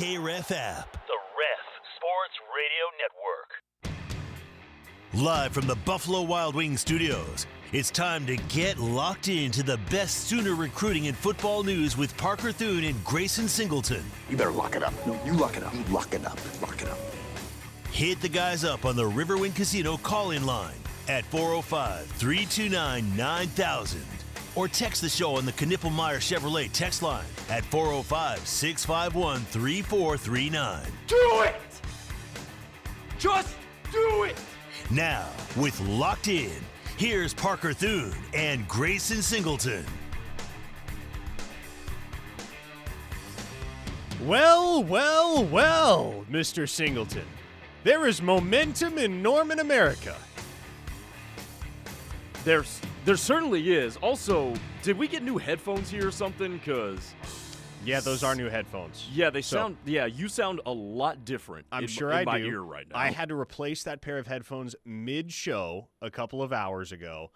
KREF app. The Ref Sports Radio Network. Live from the Buffalo Wild Wings studios, it's time to get locked into the best Sooner recruiting and football news with Parker Thune and Grayson Singleton. You better lock it up. No, you lock it up. You lock it up. Lock it up. Hit the guys up on the Riverwind Casino call-in line at 405-329-9000 or text the show on the Knippelmeyer Chevrolet text line at 405-651-3439. Do it! Just do it! Now, with Locked In, here's Parker Thune and Grayson Singleton. Well, Mr. Singleton. There is momentum in Norman, America. There certainly is. Also, did we get new headphones here or something? Because yeah, those are new headphones. Yeah, they sound. Yeah, you sound a lot different. I'm sure in I my do. ear right now. I had to replace that pair of headphones mid-show a couple of hours ago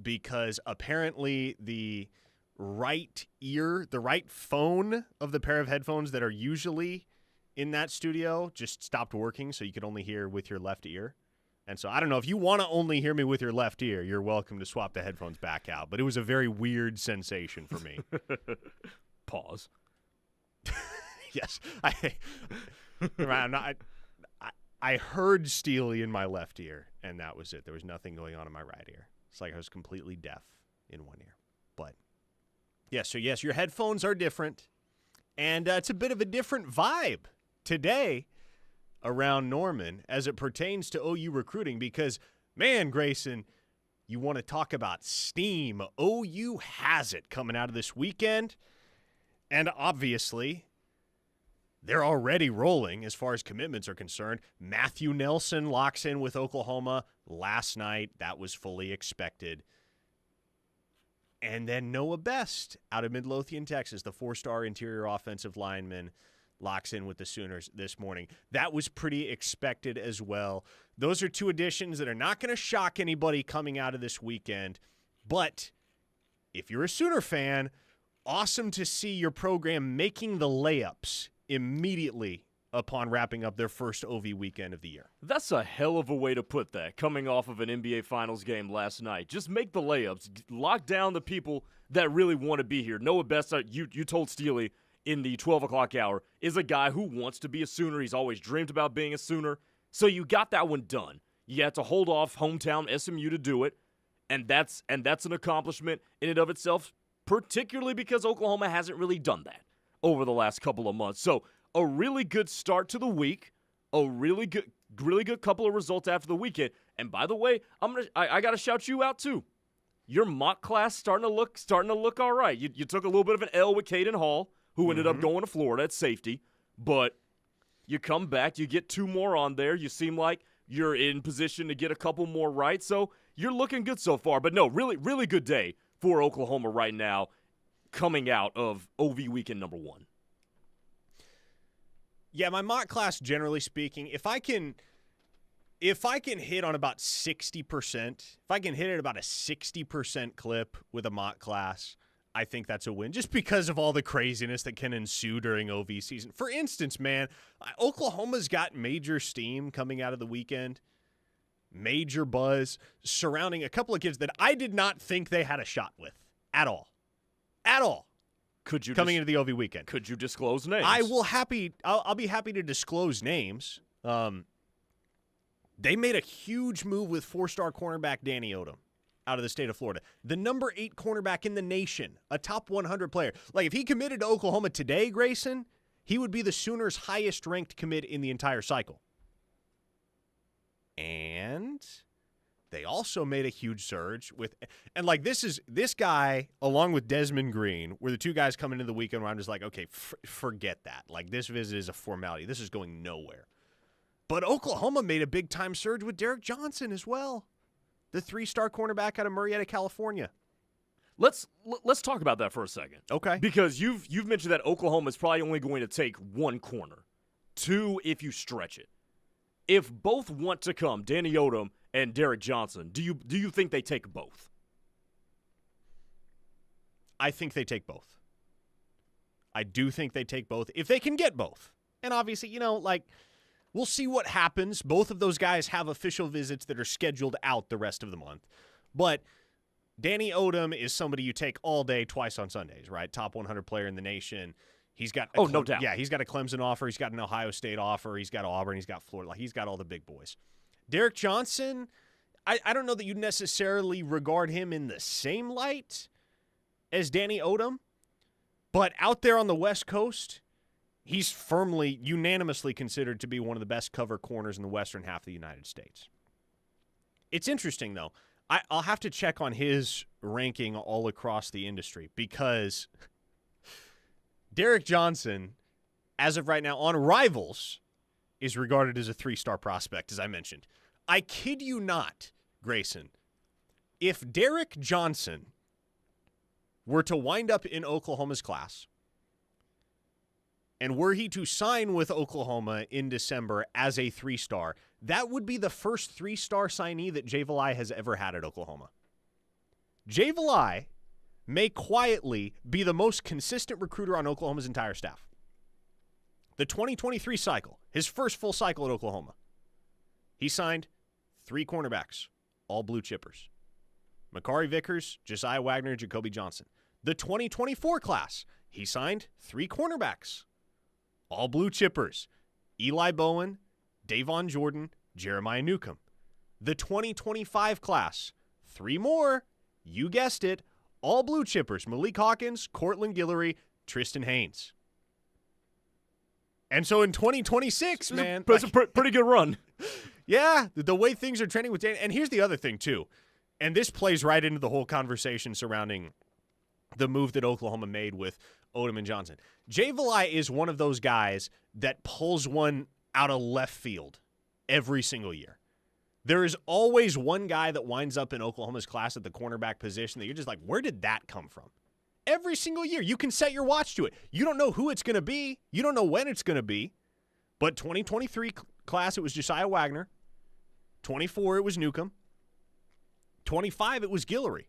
because apparently the right ear, the right phone of the pair of headphones that are usually in that studio just stopped working, so you could only hear with your left ear. And so I don't know, if you want to only hear me with your left ear, you're welcome to swap the headphones back out. But it was a very weird sensation for me. Pause. Yes. I heard Steely in my left ear, and that was it. There was nothing going on in my right ear. It's like I was completely deaf in one ear. But, yes, your headphones are different, and it's a bit of a different vibe today around Norman as it pertains to OU recruiting because, man, Grayson, you want to talk about steam. OU has it coming out of this weekend, and obviously they're already rolling as far as commitments are concerned. Matthew Nelson locks in with Oklahoma last night. That was fully expected. And then Noah Best out of Midlothian, Texas, the 4-star interior offensive lineman, locks in with the Sooners this morning. That was pretty expected as well. Those are two additions that are not going to shock anybody coming out of this weekend. But if you're a Sooner fan, awesome to see your program making the layups immediately upon wrapping up their first OV weekend of the year. That's a hell of a way to put that, coming off of an NBA Finals game last night. Just make the layups. Lock down the people that really want to be here. Noah Best, you told Steely in the 12 o'clock hour, is a guy who wants to be a Sooner. He's always dreamed about being a Sooner. So you got that one done. You had to hold off hometown SMU to do it, and that's an accomplishment in and of itself, particularly because Oklahoma hasn't really done that over the last couple of months. So a really good start to the week, a really good couple of results after the weekend. And by the way, I got to shout you out too. Your mock class starting to look all right. You took a little bit of an L with Caden Hall, who ended up going to Florida at safety, but you come back, you get 2 more on there. You seem like you're in position to get a couple more right, so you're looking good so far. But no, really, really good day for Oklahoma right now coming out of OV weekend number 1. Yeah, my mock class, generally speaking, if I can hit on about 60%, if I can hit at about a 60% clip with a mock class, I think that's a win, just because of all the craziness that can ensue during OV season. For instance, man, Oklahoma's got major steam coming out of the weekend, major buzz surrounding a couple of kids that I did not think they had a shot with at all. At all. Could you coming into the OV weekend? Could you disclose names? I'll be happy to disclose names. They made a huge move with 4-star cornerback Danny Odem out of the state of Florida. The number 8 cornerback in the nation, a top 100 player. Like, if he committed to Oklahoma today, Grayson, he would be the Sooners' highest-ranked commit in the entire cycle. And they also made a huge surge with – and, like, this guy, along with Desmond Green, were the two guys coming into the weekend where I'm just like, okay, forget that. Like, this visit is a formality. This is going nowhere. But Oklahoma made a big-time surge with Derek Johnson as well, the 3-star cornerback out of Murrieta, California. Let's talk about that for a second. Okay. Because you've mentioned that Oklahoma is probably only going to take 1 corner, 2 if you stretch it. If both want to come, Danny Odem and Derek Johnson, do you think they take both? I think they take both. I do think they take both if they can get both. And obviously, we'll see what happens. Both of those guys have official visits that are scheduled out the rest of the month. But Danny Odem is somebody you take all day, twice on Sundays, right? Top 100 player in the nation. He's got no doubt. Yeah, he's got a Clemson offer. He's got an Ohio State offer. He's got Auburn. He's got Florida. He's got all the big boys. Derek Johnson, I don't know that you necessarily regard him in the same light as Danny Odem, but out there on the West Coast, he's unanimously considered to be one of the best cover corners in the western half of the United States. It's interesting, though. I'll have to check on his ranking all across the industry because Derek Johnson, as of right now, on Rivals, is regarded as a 3-star prospect, as I mentioned. I kid you not, Grayson. If Derek Johnson were to wind up in Oklahoma's class, and were he to sign with Oklahoma in December as a 3-star, that would be the first 3-star signee that Jay Valai has ever had at Oklahoma. Jay Valai may quietly be the most consistent recruiter on Oklahoma's entire staff. The 2023 cycle, his first full cycle at Oklahoma, he signed 3 cornerbacks, all blue chippers. Makari Vickers, Josiah Wagner, Jacoby Johnson. The 2024 class, he signed 3 cornerbacks, all blue chippers. Eli Bowen, Davon Jordan, Jeremiah Newcomb. The 2025 class, 3 more, you guessed it, all blue chippers. Malik Hawkins, Cortland Guillory, Tristan Haynes. And so in 2026, man. That's a pretty good run. Yeah, the way things are trending with Dan. And here's the other thing, too. And this plays right into the whole conversation surrounding the move that Oklahoma made with Odem and Johnson. Jay Valai is one of those guys that pulls one out of left field every single year. There is always one guy that winds up in Oklahoma's class at the cornerback position that you're just like, where did that come from? Every single year. You can set your watch to it. You don't know who it's going to be. You don't know when it's going to be. But 2023 class, it was Josiah Wagner. 24, it was Newcomb. 25, it was Guillory.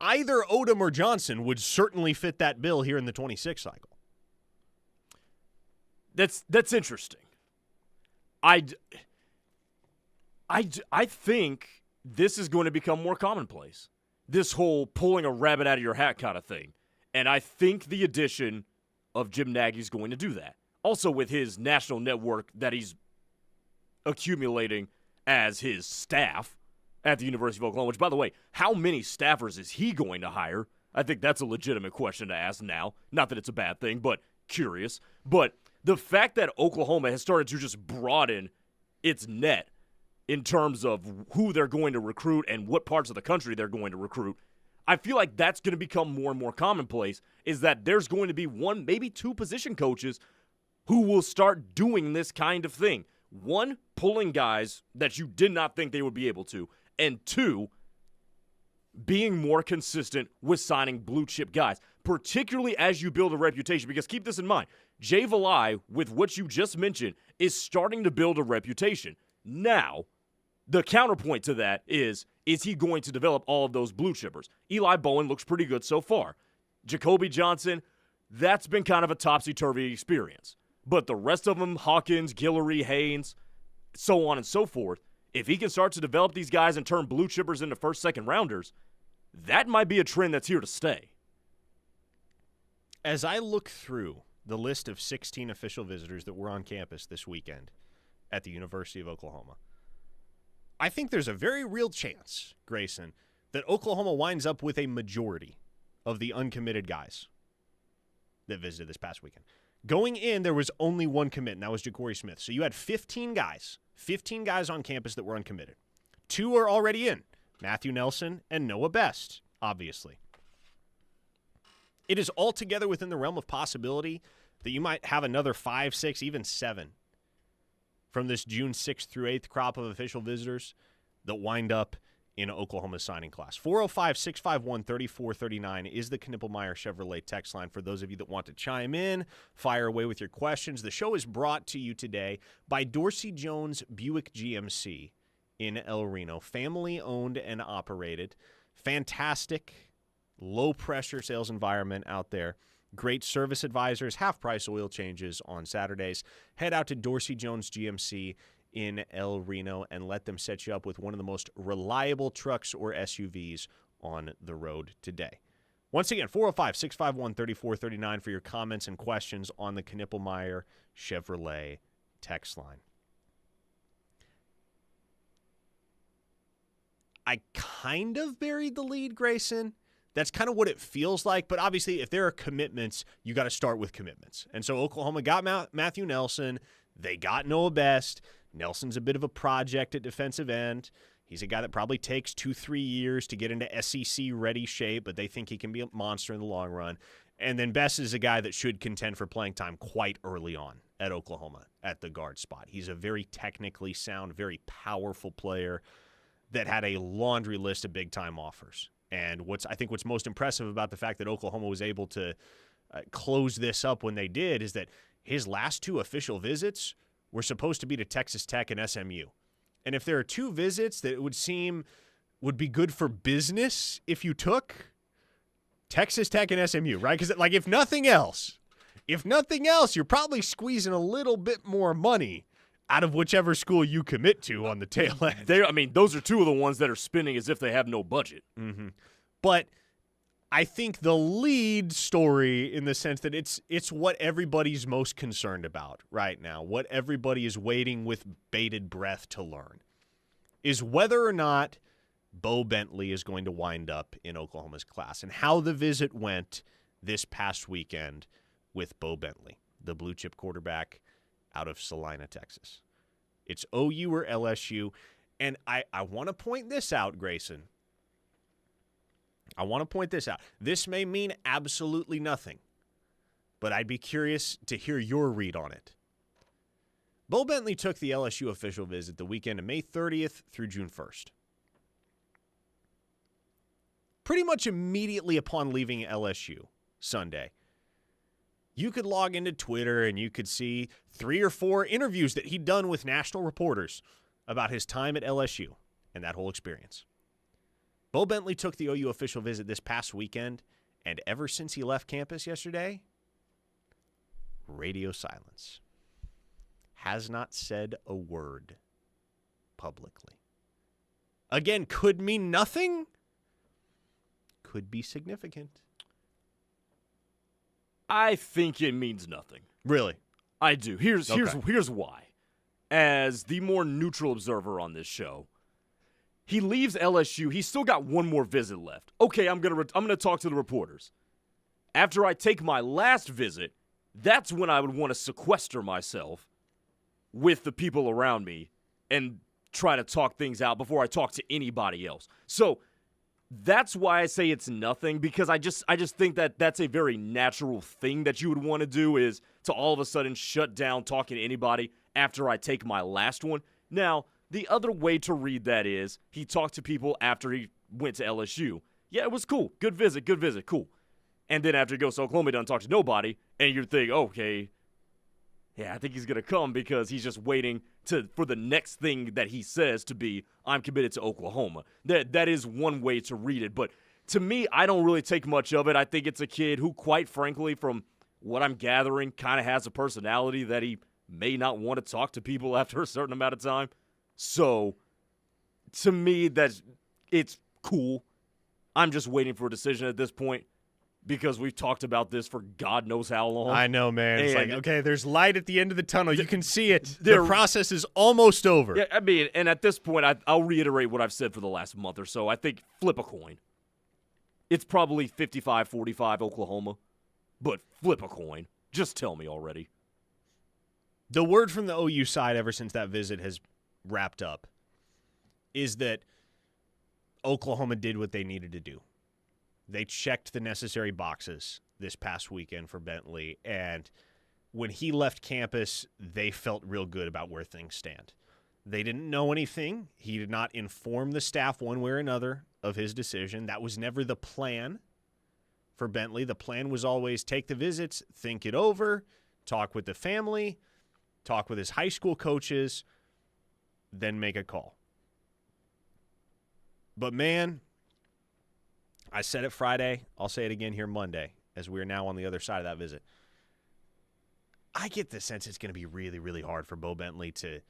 Either Odem or Johnson would certainly fit that bill here in the 26 cycle. That's interesting. I think this is going to become more commonplace. This whole pulling a rabbit out of your hat kind of thing. And I think the addition of Jim Nagy is going to do that. Also with his national network that he's accumulating as his staff at the University of Oklahoma, which, by the way, how many staffers is he going to hire? I think that's a legitimate question to ask now. Not that it's a bad thing, but curious. But the fact that Oklahoma has started to just broaden its net in terms of who they're going to recruit and what parts of the country they're going to recruit, I feel like that's going to become more and more commonplace, is that there's going to be 1, maybe 2 position coaches who will start doing this kind of thing. 1, pulling guys that you did not think they would be able to, and 2, being more consistent with signing blue chip guys, particularly as you build a reputation. Because keep this in mind, Jay Valai, with what you just mentioned, is starting to build a reputation. Now, the counterpoint to that is he going to develop all of those blue chippers? Eli Bowen looks pretty good so far. Jacoby Johnson, that's been kind of a topsy-turvy experience. But the rest of them, Hawkins, Guillory, Haynes, so on and so forth, if he can start to develop these guys and turn blue chippers into first, second rounders, that might be a trend that's here to stay. As I look through the list of 16 official visitors that were on campus this weekend at the University of Oklahoma, I think there's a very real chance, Grayson, that Oklahoma winds up with a majority of the uncommitted guys that visited this past weekend. Going in, there was only 1 commit, and that was Jakore Schmitt. So you had 15 guys on campus that were uncommitted. 2 are already in, Matthew Nelson and Noah Best, obviously. It is altogether within the realm of possibility that you might have another 5, 6, even 7 from this June 6th through 8th crop of official visitors that wind up in Oklahoma's signing class. 405-651-3439 is the Knippelmeyer Chevrolet text line for those of you that want to chime in, fire away with your questions. The show is brought to you today by Dorsey Jones Buick GMC in El Reno, family-owned and operated. Fantastic, low-pressure sales environment out there Great service advisors, half-price oil changes on Saturdays. Head out to Dorsey Jones GMC in El Reno and let them set you up with one of the most reliable trucks or SUVs on the road today. Once again, 405-651-3439 for your comments and questions on the Knippelmeyer Chevrolet text line. I kind of buried the lead, Grayson. That's kind of what it feels like. But obviously, if there are commitments, you got to start with commitments. And so Oklahoma got Matthew Nelson. They got Noah Best. Nelson's a bit of a project at defensive end. He's a guy that probably takes 2-3 years to get into SEC-ready shape, but they think he can be a monster in the long run. And then Best is a guy that should contend for playing time quite early on at Oklahoma at the guard spot. He's a very technically sound, very powerful player that had a laundry list of big-time offers. And I think what's most impressive about the fact that Oklahoma was able to close this up when they did is that his last 2 official visits were supposed to be to Texas Tech and SMU. And if there are 2 visits that it would seem would be good for business if you took, Texas Tech and SMU, right? Because, like, if nothing else, you're probably squeezing a little bit more money out of whichever school you commit to on the tail end. Those are 2 of the ones that are spinning as if they have no budget. Mm-hmm. But I think the lead story in the sense that it's what everybody's most concerned about right now, what everybody is waiting with bated breath to learn, is whether or not Bowe Bentley is going to wind up in Oklahoma's class and how the visit went this past weekend with Bowe Bentley, the blue chip quarterback out of Celina, Texas. It's OU or LSU. And I want to point this out, Grayson. I want to point this out. This may mean absolutely nothing, but I'd be curious to hear your read on it. Bowe Bentley took the LSU official visit the weekend of May 30th through June 1st. Pretty much immediately upon leaving LSU Sunday, you could log into Twitter and you could see 3 or 4 interviews that he'd done with national reporters about his time at LSU and that whole experience. Bowe Bentley took the OU official visit this past weekend, and ever since he left campus yesterday, radio silence. Has not said a word publicly. Again, could mean nothing, could be significant. I think it means nothing. Really? I do. Here's why. As the more neutral observer on this show, he leaves LSU. He's still got 1 more visit left. Okay, I'm gonna talk to the reporters. After I take my last visit, that's when I would want to sequester myself with the people around me and try to talk things out before I talk to anybody else. So that's why I say it's nothing, because I just think that that's a very natural thing that you would want to do, is to all of a sudden shut down talking to anybody after I take my last one. Now, the other way to read that is he talked to people after he went to LSU. Yeah, it was cool. Good visit, cool. And then after he goes to Oklahoma, he doesn't talk to nobody, and you're thinking, okay, yeah, I think he's going to come because he's just waiting for the next thing that he says to be, I'm committed to Oklahoma. That is one way to read it. But to me, I don't really take much of it. I think it's a kid who, quite frankly, from what I'm gathering, kind of has a personality that he may not want to talk to people after a certain amount of time. So, to me, it's cool. I'm just waiting for a decision at this point, because we've talked about this for God knows how long. I know, man. It's like, okay, there's light at the end of the tunnel. You can see it. The process is almost over. Yeah, I mean, and at this point, I'll reiterate what I've said for the last month or so. I think flip a coin. It's probably 55-45 Oklahoma, but flip a coin. Just tell me already. The word from the OU side ever since that visit has wrapped up is that Oklahoma did what they needed to do. They checked the necessary boxes this past weekend for Bentley, and when he left campus, they felt real good about where things stand. They didn't know anything. He did not inform the staff one way or another of his decision. That was never the plan for Bentley. The plan was always take the visits, think it over, talk with the family, talk with his high school coaches, then make a call. But, man, I said it Friday. I'll say it again here Monday. as we are now on the other side of that visit. I get the sense it's going to be really, really hard for Bo Bentley to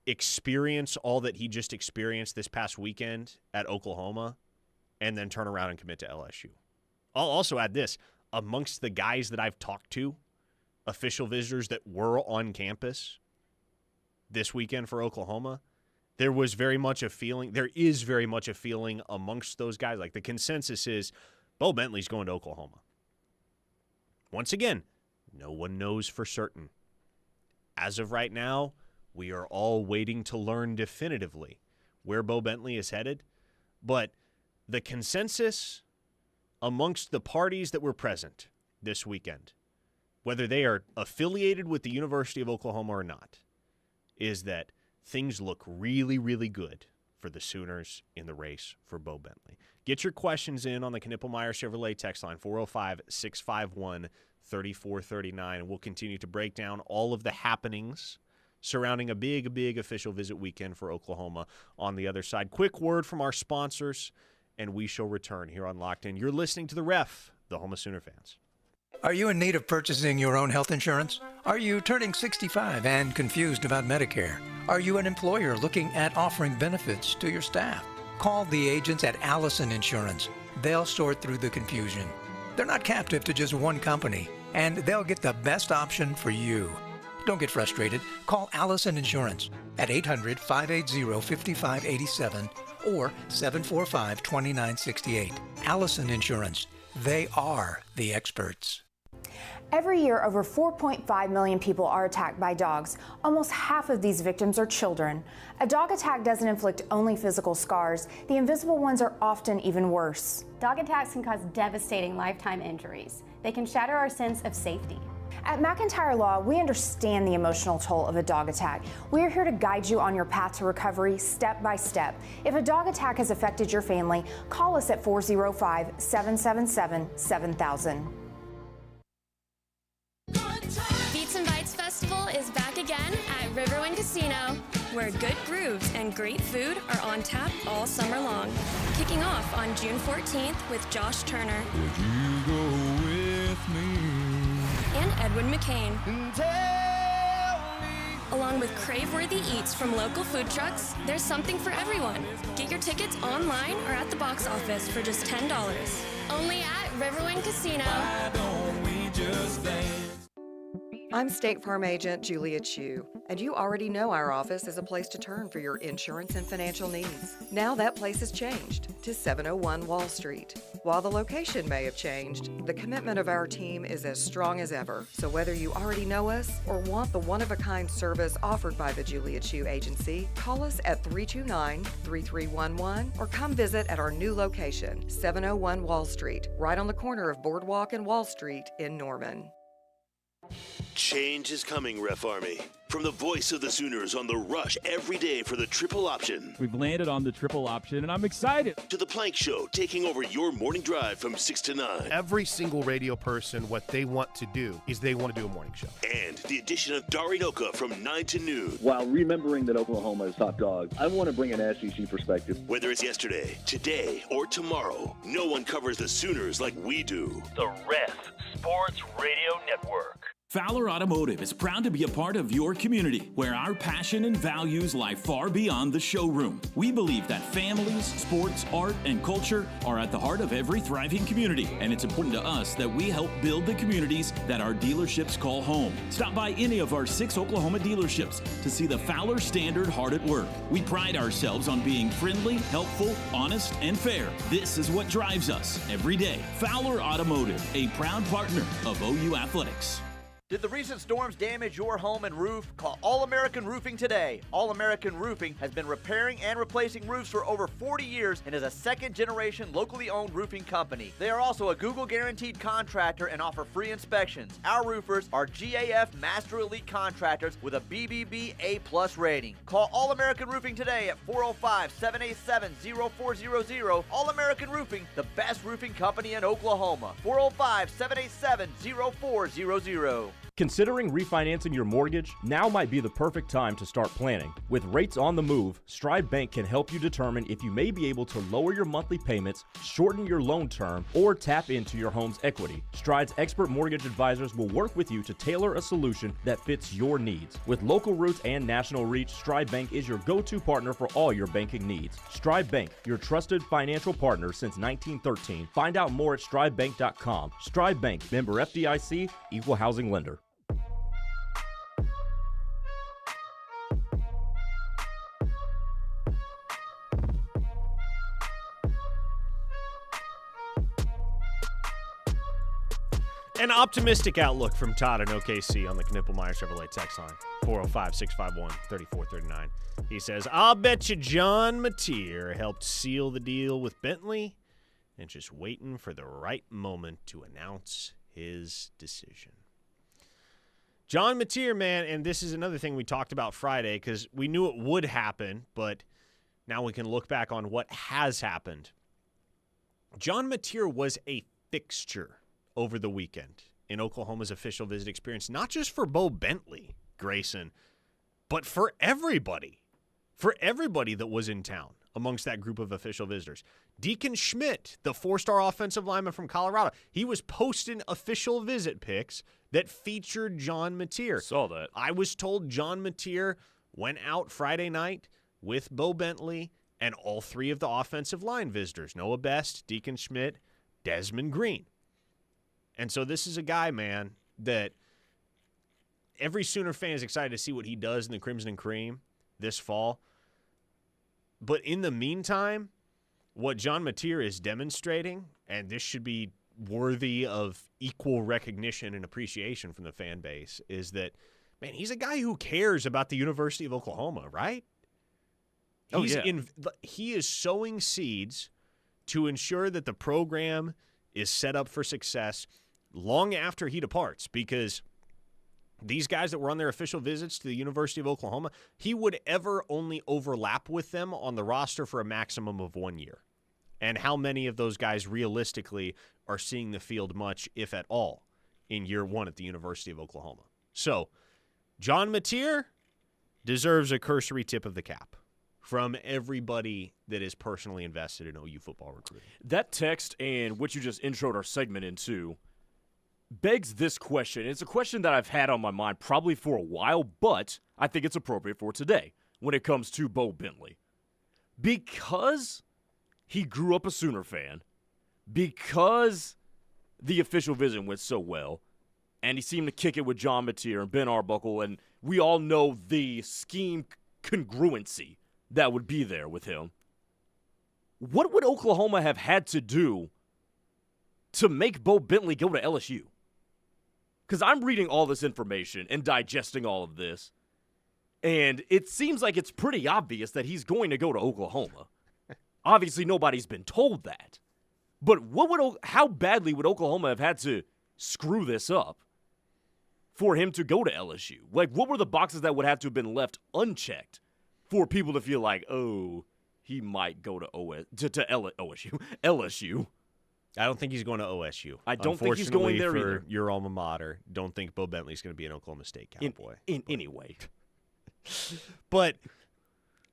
experience all that he just experienced this past weekend at Oklahoma and then turn around and commit to LSU. I'll also add this. Amongst the guys that I've talked to, official visitors that were on campus this weekend for Oklahoma, there is very much a feeling amongst those guys. Like, the consensus is Bo Bentley's going to Oklahoma. Once again, no one knows for certain. As of right now, we are all waiting to learn definitively where Bo Bentley is headed. But the consensus amongst the parties that were present this weekend, whether they are affiliated with the University of Oklahoma or not, is that things look really, really good for the Sooners in the race for Bo Bentley. Get your questions in on the Knippelmeyer Chevrolet text line, 405-651-3439, and we'll continue to break down all of the happenings surrounding a big official visit weekend for Oklahoma on the other side. Quick word from our sponsors, and we shall return here on Locked In. You're listening to The Ref, the home of Sooner fans. Are you in need of purchasing your own health insurance? Are you turning 65 and confused about Medicare? Are you an employer looking at offering benefits to your staff? Call the agents at Allison Insurance. They'll sort through the confusion. They're not captive to just one company, and they'll get the best option for you. Don't get frustrated. Call Allison Insurance at 800-580-5587 or 745-2968. Allison Insurance. They are the experts. Every year, over 4.5 million people are attacked by dogs. Almost half of these victims are children. A dog attack doesn't inflict only physical scars. The invisible ones are often even worse. Dog attacks can cause devastating lifetime injuries. They can shatter our sense of safety. At McIntyre Law, we understand the emotional toll of a dog attack. We are here to guide you on your path to recovery step by step. If a dog attack has affected your family, call us at 405-777-7000. Beats and Bites Festival is back again at Riverwind Casino, where good grooves and great food are on tap all summer long. Kicking off on June 14th with Josh Turner. Would you go with me? And Edwin McCain. Along with crave-worthy eats from local food trucks, there's something for everyone. Get your tickets online or at the box office for just $10. Only at Riverwind Casino. Why don't we just dance? I'm State Farm Agent Julia Chu, and you already know our office is a place to turn for your insurance and financial needs. Now that place has changed to 701 Wall Street. While the location may have changed, the commitment of our team is as strong as ever. So whether you already know us or want the one-of-a-kind service offered by the Julia Chu Agency, call us at 329-3311 or come visit at our new location, 701 Wall Street, right on the corner of Boardwalk and Wall Street in Norman. Change is coming, Ref Army. From the voice of the Sooners on the rush every day for the triple option. We've landed on the triple option, and I'm excited. To the Plank Show, taking over your morning drive from 6 to 9. Every single radio person, what they want to do is they want to do a morning show. And the addition of Darinoka from 9 to noon. While remembering that Oklahoma is top dog, I want to bring an SEC perspective. Whether it's yesterday, today, or tomorrow, no one covers the Sooners like we do. The Ref Sports Radio Network. Fowler Automotive is proud to be a part of your community, where our passion and values lie far beyond the showroom. We believe that families, sports, art, and culture are at the heart of every thriving community, and it's important to us that we help build the communities that our dealerships call home. Stop by any of our 6 Oklahoma dealerships to see the Fowler Standard hard at work. We pride ourselves on being friendly, helpful, honest, and fair. This is what drives us every day. Fowler Automotive, a proud partner of OU Athletics. Did the recent storms damage your home and roof? Call All American Roofing today. All American Roofing has been repairing and replacing roofs for over 40 years and is a second-generation locally owned roofing company. They are also a Google guaranteed contractor and offer free inspections. Our roofers are GAF Master Elite contractors with a BBB A+ rating. Call All American Roofing today at 405-787-0400. All American Roofing, the best roofing company in Oklahoma. 405-787-0400. Considering refinancing your mortgage? Now might be the perfect time to start planning. With rates on the move, Stride Bank can help you determine if you may be able to lower your monthly payments, shorten your loan term, or tap into your home's equity. Stride's expert mortgage advisors will work with you to tailor a solution that fits your needs. With local roots and national reach, Stride Bank is your go-to partner for all your banking needs. Stride Bank, your trusted financial partner since 1913. Find out more at stridebank.com. Stride Bank, member FDIC, equal housing lender. An optimistic outlook from Todd and OKC on the Knippelmeyer Chevrolet text line, 405-651-3439. He says, I'll bet you John Mateer helped seal the deal with Bentley and just waiting for the right moment to announce his decision. John Mateer, man, and this is another thing we talked about Friday because we knew it would happen, but now we can look back on what has happened. John Mateer was a fixture over the weekend in Oklahoma's official visit experience, not just for Bowe Bentley, Grayson, but for everybody that was in town amongst that group of official visitors. Deacon Schmitt, the 4-star offensive lineman from Colorado, he was posting official visit pics that featured John Mateer. Saw that. I was told John Mateer went out Friday night with Bowe Bentley and all 3 of the offensive line visitors, Noah Best, Deacon Schmitt, Desmond Green. And so this is a guy, man, that every Sooner fan is excited to see what he does in the Crimson and Cream this fall. But in the meantime, what John Mateer is demonstrating, and this should be worthy of equal recognition and appreciation from the fan base, is that, man, he's a guy who cares about the University of Oklahoma, right? He is sowing seeds to ensure that the program is set up for success long after he departs, because these guys that were on their official visits to the University of Oklahoma, he would ever only overlap with them on the roster for a maximum of 1 year. And how many of those guys realistically are seeing the field much, if at all, in year 1 at the University of Oklahoma? So, John Mateer deserves a cursory tip of the cap from everybody that is personally invested in OU football recruiting. That text and what you just introed our segment into begs this question. It's a question that I've had on my mind probably for a while, but I think it's appropriate for today when it comes to Bowe Bentley. Because he grew up a Sooner fan, because the official visit went so well, and he seemed to kick it with John Mateer and Ben Arbuckle, and we all know the scheme congruency that would be there with him. What would Oklahoma have had to do to make Bowe Bentley go to LSU? Because I'm reading all this information and digesting all of this, and it seems like it's pretty obvious that he's going to go to Oklahoma. Obviously, nobody's been told that. But how badly would Oklahoma have had to screw this up for him to go to LSU? Like, what were the boxes that would have to have been left unchecked for people to feel like, oh, he might go to LSU? I don't think he's going to OSU. I don't think he's going there for either. Your alma mater, don't think Bowe Bentley's going to be an Oklahoma State Cowboy. Anyway. But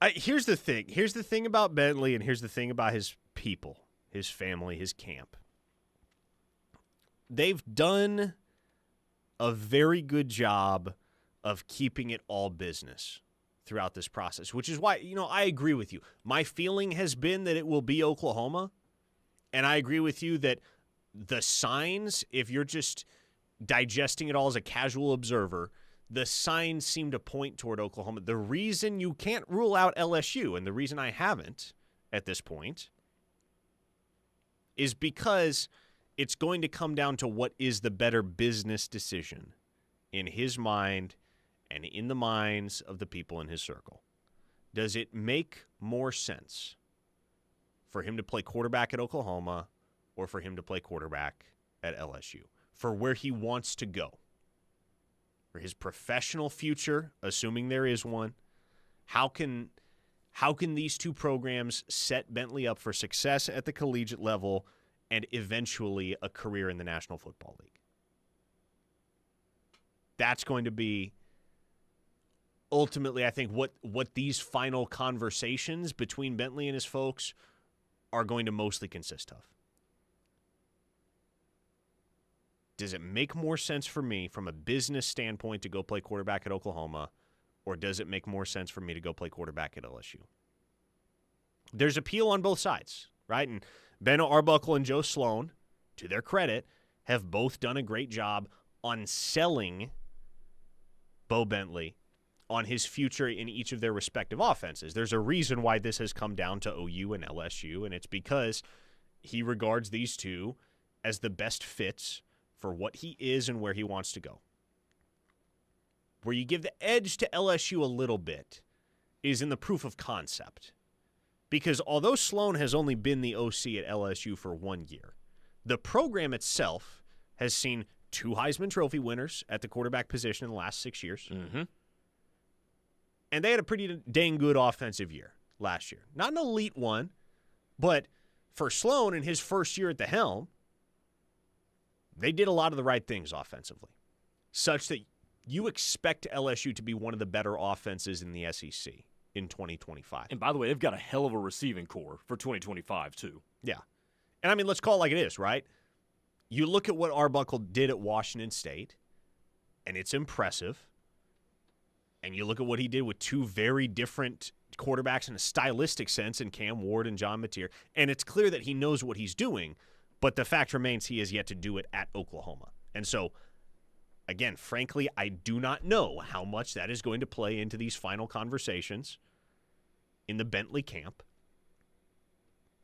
here's the thing. Here's the thing about Bentley, and here's the thing about his people, his family, his camp. They've done a very good job of keeping it all business throughout this process, which is why, I agree with you. My feeling has been that it will be Oklahoma, and I agree with you that the signs, if you're just digesting it all as a casual observer, the signs seem to point toward Oklahoma. The reason you can't rule out LSU, and the reason I haven't at this point, is because it's going to come down to what is the better business decision in his mind and in the minds of the people in his circle. Does it make more sense for him to play quarterback at Oklahoma or for him to play quarterback at LSU? For where he wants to go. For his professional future, assuming there is one, how can these two programs set Bentley up for success at the collegiate level and eventually a career in the National Football League? that's going to be ultimately, I think, what these final conversations between Bentley and his folks are going to mostly consist of. Does it make more sense for me from a business standpoint to go play quarterback at Oklahoma, or does it make more sense for me to go play quarterback at LSU? There's appeal on both sides, right? And Ben Arbuckle and Joe Sloan, to their credit, have both done a great job on selling Bo Bentley on his future in each of their respective offenses. There's a reason why this has come down to OU and LSU, and it's because he regards these two as the best fits for what he is and where he wants to go. Where you give the edge to LSU a little bit is in the proof of concept. Because although Sloan has only been the OC at LSU for 1 year, the program itself has seen 2 Heisman Trophy winners at the quarterback position in the last 6 years. Mm-hmm. And they had a pretty dang good offensive year last year. Not an elite one, but for Sloan in his first year at the helm, they did a lot of the right things offensively, such that you expect LSU to be one of the better offenses in the SEC in 2025. And by the way, they've got a hell of a receiving core for 2025, too. Yeah. And I mean, let's call it like it is, right? You look at what Arbuckle did at Washington State, and it's impressive. And you look at what he did with 2 very different quarterbacks in a stylistic sense in Cam Ward and John Mateer, and it's clear that he knows what he's doing, but the fact remains he has yet to do it at Oklahoma. And so, again, frankly, I do not know how much that is going to play into these final conversations in the Bentley camp.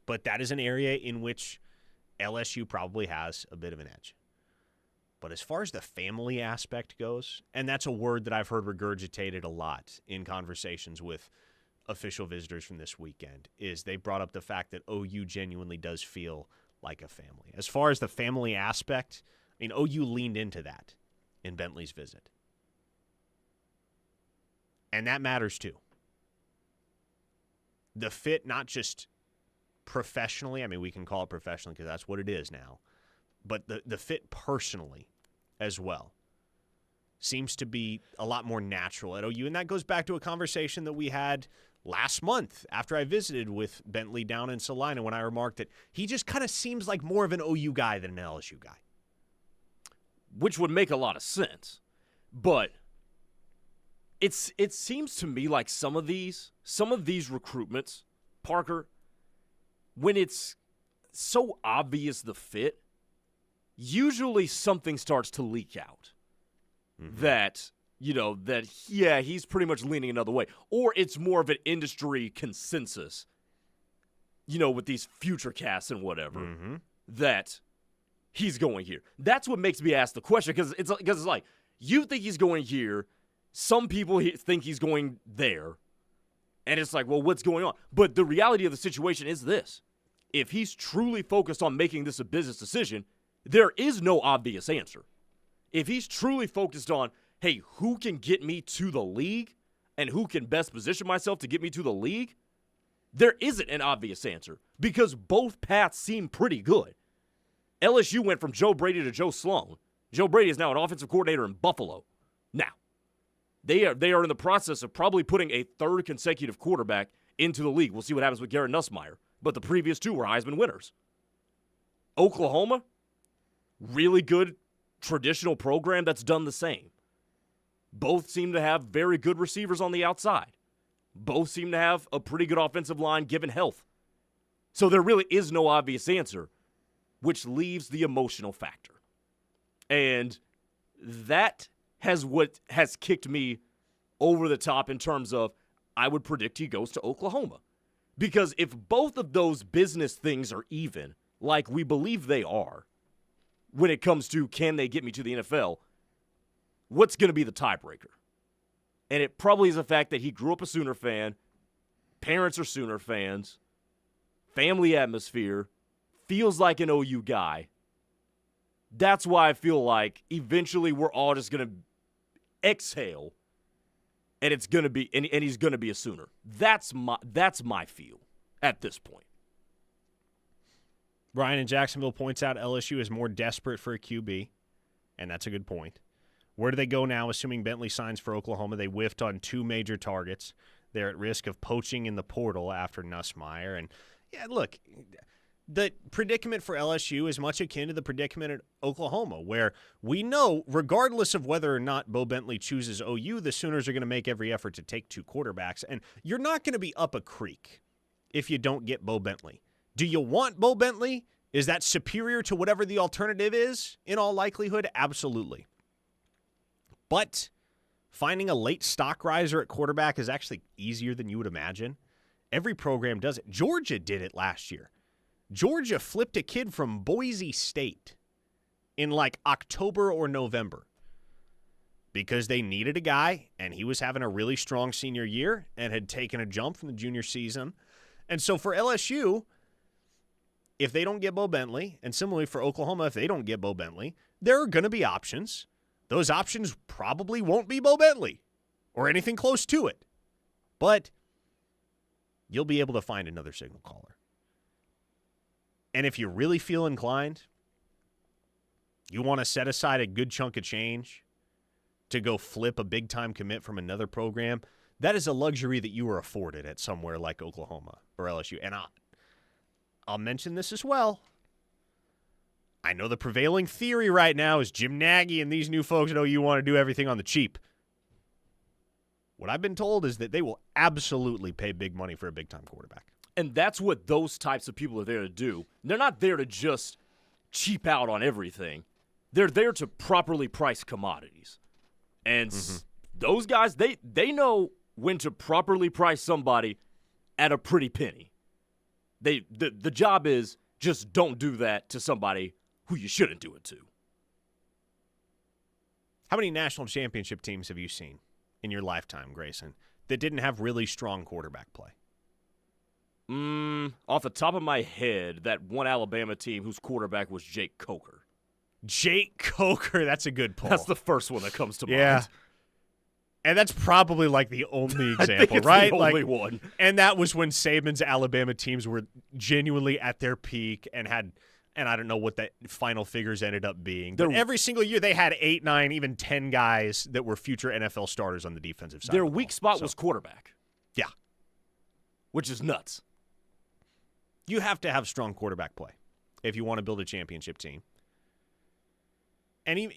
But that is an area in which LSU probably has a bit of an edge. But as far as the family aspect goes, and that's a word that I've heard regurgitated a lot in conversations with official visitors from this weekend, is they brought up the fact that OU genuinely does feel like a family. As far as the family aspect, I mean, OU leaned into that in Bentley's visit. And that matters too. The fit, not just professionally, I mean, we can call it professionally because that's what it is now, but the fit personally as well seems to be a lot more natural at OU. And that goes back to a conversation that we had last month after I visited with Bentley down in Celina when I remarked that he just kind of seems like more of an OU guy than an LSU guy. Which would make a lot of sense. But it seems to me like some of these recruitments, Parker, when it's so obvious the fit, usually something starts to leak out that, he's pretty much leaning another way. Or it's more of an industry consensus, with these future casts and whatever, that he's going here. That's what makes me ask the question, because it's like, you think he's going here, some people think he's going there, and it's like, well, what's going on? But the reality of the situation is this. If he's truly focused on making this a business decision, there is no obvious answer. If he's truly focused on, hey, who can get me to the league and who can best position myself to get me to the league, there isn't an obvious answer because both paths seem pretty good. LSU went from Joe Brady to Joe Sloan. Joe Brady is now an offensive coordinator in Buffalo. Now, they are in the process of probably putting a 3rd consecutive quarterback into the league. We'll see what happens with Garrett Nussmeier. But the previous 2 were Heisman winners. Oklahoma, really good traditional program that's done the same. Both seem to have very good receivers on the outside. Both seem to have a pretty good offensive line given health. So there really is no obvious answer, which leaves the emotional factor. And that has what has kicked me over the top in terms of I would predict he goes to Oklahoma. Because if both of those business things are even, like we believe they are, when it comes to can they get me to the NFL, what's going to be the tiebreaker? And it probably is the fact that he grew up a Sooner fan, parents are Sooner fans, family atmosphere, feels like an OU guy. That's why I feel like eventually we're all just going to exhale and it's going to be and he's going to be a Sooner. That's my feel at this point. Ryan in Jacksonville points out LSU is more desperate for a QB, and that's a good point. Where do they go now, assuming Bentley signs for Oklahoma? They whiffed on 2 major targets. They're at risk of poaching in the portal after Nussmeier. And, yeah, look, the predicament for LSU is much akin to the predicament at Oklahoma, where we know, regardless of whether or not Bo Bentley chooses OU, the Sooners are going to make every effort to take 2 quarterbacks. And you're not going to be up a creek if you don't get Bo Bentley. Do you want Bo Bentley? Is that superior to whatever the alternative is, in all likelihood? Absolutely. But finding a late stock riser at quarterback is actually easier than you would imagine. Every program does it. Georgia did it last year. Georgia flipped a kid from Boise State in like October or November because they needed a guy, and he was having a really strong senior year and had taken a jump from the junior season. And so for LSU, if they don't get Bo Bentley, and similarly for Oklahoma, if they don't get Bo Bentley, there are going to be options. Those options probably won't be Bo Bentley or anything close to it. But you'll be able to find another signal caller. And if you really feel inclined, you want to set aside a good chunk of change to go flip a big-time commit from another program, that is a luxury that you are afforded at somewhere like Oklahoma or LSU. And I'll mention this as well. I know the prevailing theory right now is Jim Nagy and these new folks know you want to do everything on the cheap. What I've been told is that they will absolutely pay big money for a big-time quarterback. And that's what those types of people are there to do. They're not there to just cheap out on everything. They're there to properly price commodities. And those guys, they know when to properly price somebody at a pretty penny. The job is just don't do that to somebody who you shouldn't do it to. How many national championship teams have you seen in your lifetime, Grayson, that didn't have really strong quarterback play? Off the top of my head, that one Alabama team whose quarterback was Jake Coker. Jake Coker, that's a good pull. That's the first one that comes to mind. And that's probably like the only example, I think it's right? the only one. And that was when Saban's Alabama teams were genuinely at their peak and had, and I don't know what the final figures ended up being. But every single year they had 8, 9, even 10 guys that were future NFL starters on the defensive side. Their weak spot was quarterback. Yeah. Which is nuts. You have to have strong quarterback play if you want to build a championship team. And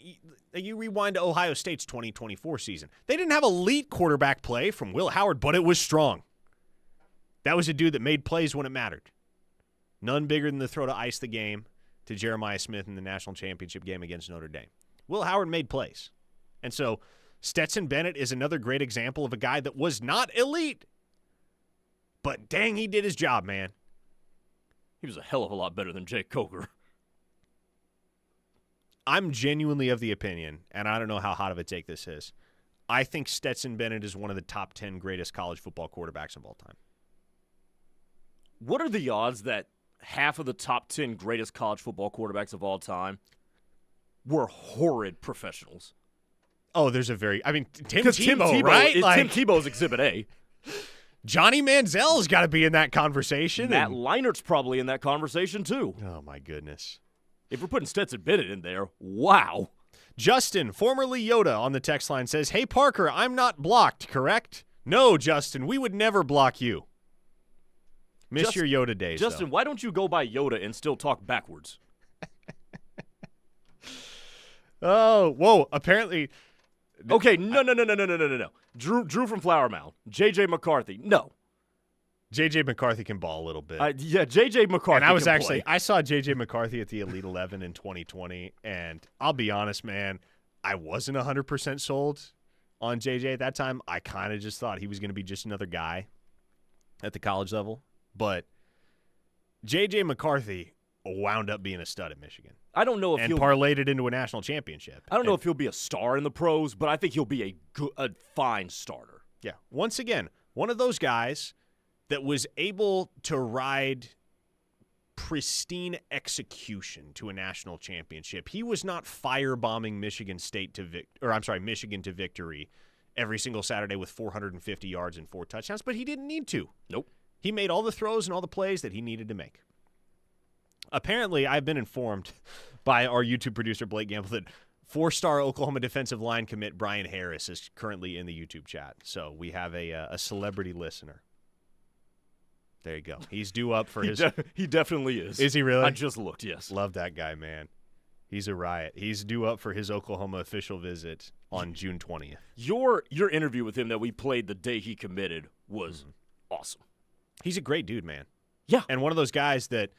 you rewind to Ohio State's 2024 season. They didn't have elite quarterback play from Will Howard, but it was strong. That was a dude that made plays when it mattered. None bigger than the throw to ice the game to Jeremiah Smith in the national championship game against Notre Dame. Will Howard made plays. And so Stetson Bennett is another great example of a guy that was not elite. But dang, he did his job, man. He was a hell of a lot better than Jake Coker. I'm genuinely of the opinion, and I don't know how hot of a take this is, I think Stetson Bennett is one of the top 10 greatest college football quarterbacks of all time. What are the odds that half of the top 10 greatest college football quarterbacks of all time were horrid professionals? Oh, there's a very – I mean, Tim Tebow, right? Tim Tebow's Exhibit A. Johnny Manziel's got to be in that conversation. Matt Leinert's probably in that conversation too. Oh, my goodness. If we're putting Stetson Bennett in there, wow. Justin, formerly Yoda, on the text line says, "Hey, Parker, I'm not blocked, correct?" No, Justin, we would never block you. Miss your Yoda days, Justin, why don't you go by Yoda and still talk backwards? Oh, whoa, apparently. Okay, no. Drew from Flower Mound. J.J. McCarthy, no. J.J. McCarthy can ball a little bit. Yeah, J.J. McCarthy And play. I saw J.J. McCarthy at the Elite 11 in 2020, and I'll be honest, man, I wasn't 100% sold on J.J. at that time. I kind of just thought he was going to be just another guy at the college level. But J.J. McCarthy wound up being a stud at Michigan. I don't know if he'll parlayed it into a national championship. I don't know if he'll be a star in the pros, but I think he'll be a fine starter. Yeah. Once again, one of those guys that was able to ride pristine execution to a national championship. He was not firebombing Michigan to victory every single Saturday with 450 yards and 4 touchdowns, but he didn't need to. Nope. He made all the throws and all the plays that he needed to make. Apparently, I've been informed by our YouTube producer, Blake Gamble, that 4-star Oklahoma defensive line commit Brian Harris is currently in the YouTube chat. So we have a celebrity listener. There you go. He's due up for his. He definitely is. Is he really? I just looked. Yes. Love that guy, man. He's a riot. He's due up for his Oklahoma official visit on June 20th. Your interview with him that we played the day he committed was awesome. He's a great dude, man. Yeah. And one of those guys that,